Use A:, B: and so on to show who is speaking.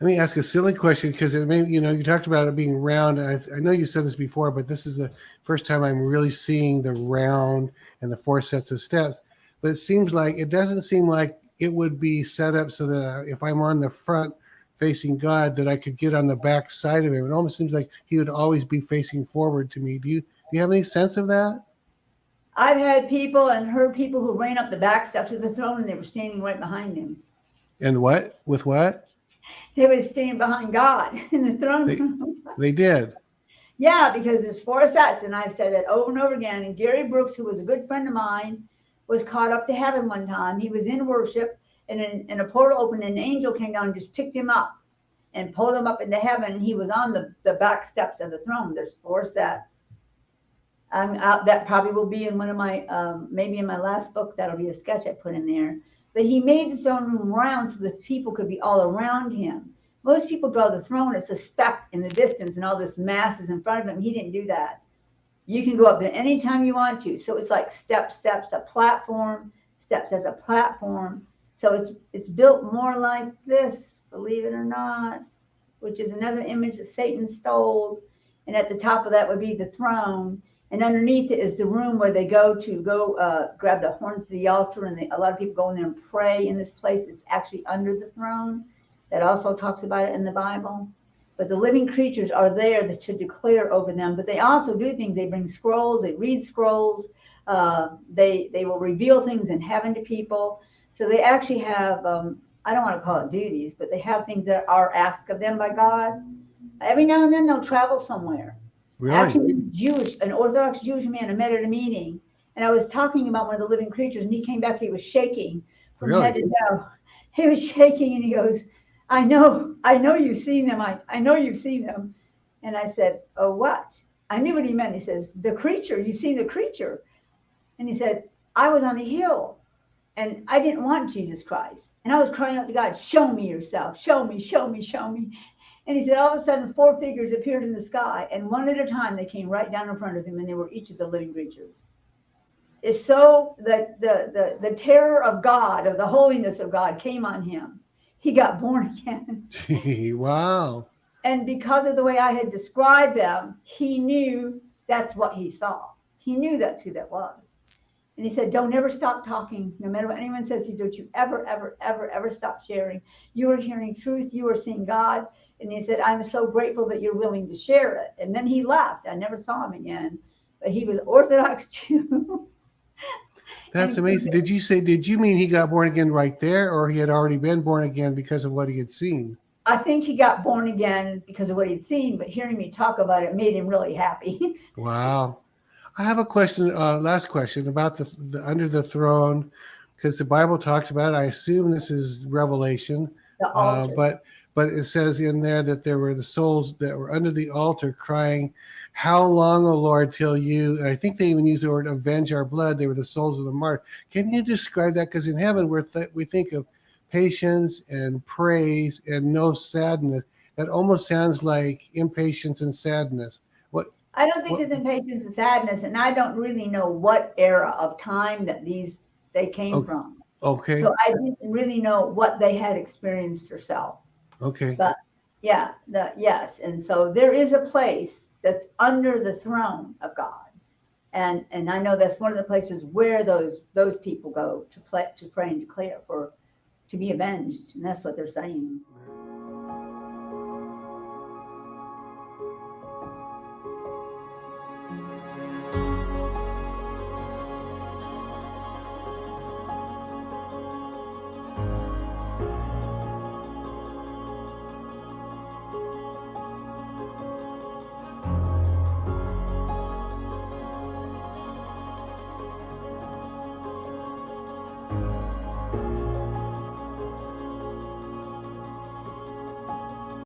A: Let me ask a silly question because it may, you talked about it being round. And I know you said this before, but this is the first time I'm really seeing the round and the 4 sets of steps. But it doesn't seem like it would be set up so that if I'm on the front facing God, that I could get on the back side of him. It almost seems like he would always be facing forward to me. Do you have any sense of that?
B: I've had people and heard people who ran up the back steps of the throne and they were standing right behind him.
A: And what? With what?
B: They would stand behind God in the throne room.
A: They did.
B: Yeah, because there's 4 sets, and I've said it over and over again. And Gary Brooks, who was a good friend of mine, was caught up to heaven one time. He was in worship, and a portal opened, and an angel came down and just picked him up and pulled him up into heaven. And he was on the back steps of the throne. There's 4 sets. That probably will be in one of my, maybe in my last book, that'll be a sketch I put in there. But he made the throne room round so that people could be all around him. Most people draw the throne as a speck in the distance and all this mass is in front of him. He didn't do that. You can go up there anytime you want to. So it's like steps, a platform, steps as a platform. So it's built more like this, believe it or not, which is another image that Satan stole. And at the top of that would be the throne. And underneath it is the room where they go grab the horns of the altar. And a lot of people go in there and pray in this place. It's actually under the throne. That also talks about it in the Bible. But the living creatures are there that should declare over them. But they also do things. They bring scrolls. They read scrolls. They will reveal things in heaven to people. So they actually have, I don't want to call it duties, but they have things that are asked of them by God. Every now and then they'll travel somewhere.
A: Really?
B: Actually, an Orthodox Jewish man I met at a meeting, and I was talking about one of the living creatures, and he came back. He was shaking from head to toe. He was shaking, and he goes, I know you've seen them. I know you've seen them. And I said, oh, what? I knew what he meant. He says, the creature, you've seen the creature. And he said, I was on a hill and I didn't want Jesus Christ. And I was crying out to God, show me yourself. Show me, show me, show me. And he said, all of a sudden, 4 figures appeared in the sky. And one at a time, they came right down in front of him. And they were each of the living creatures. It's so that the terror of God, of the holiness of God came on him. He got born again.
A: Wow.
B: And because of the way I had described them, he knew that's what he saw. He knew that's who that was. And he said, don't ever stop talking. No matter what anyone says to you, don't you ever, ever, ever, ever stop sharing. You are hearing truth. You are seeing God. And he said, I'm so grateful that you're willing to share it. And then he left. I never saw him again. But he was Orthodox Jew.
A: That's amazing. Did you mean he got born again right there, or he had already been born again because of what he had seen?
B: I think he got born again because of what he'd seen, but hearing me talk about it made him really happy.
A: Wow. I have a question, last question about the under the throne, because the Bible talks about it. I assume this is Revelation, but it says in there that there were the souls that were under the altar crying, how long, O Lord, till you, and I think they even use the word avenge our blood. They were the souls of the martyrs. Can you describe that? Because in heaven, we think of patience and praise and no sadness. That almost sounds like impatience and sadness.
B: I don't think it's impatience and sadness, and I don't really know what era of time that they came from.
A: Okay.
B: So I didn't really know what they had experienced herself.
A: Okay.
B: But yeah, yes. And so there is a place that's under the throne of God. And I know that's one of the places where those people go to pray and declare to be avenged. And that's what they're saying.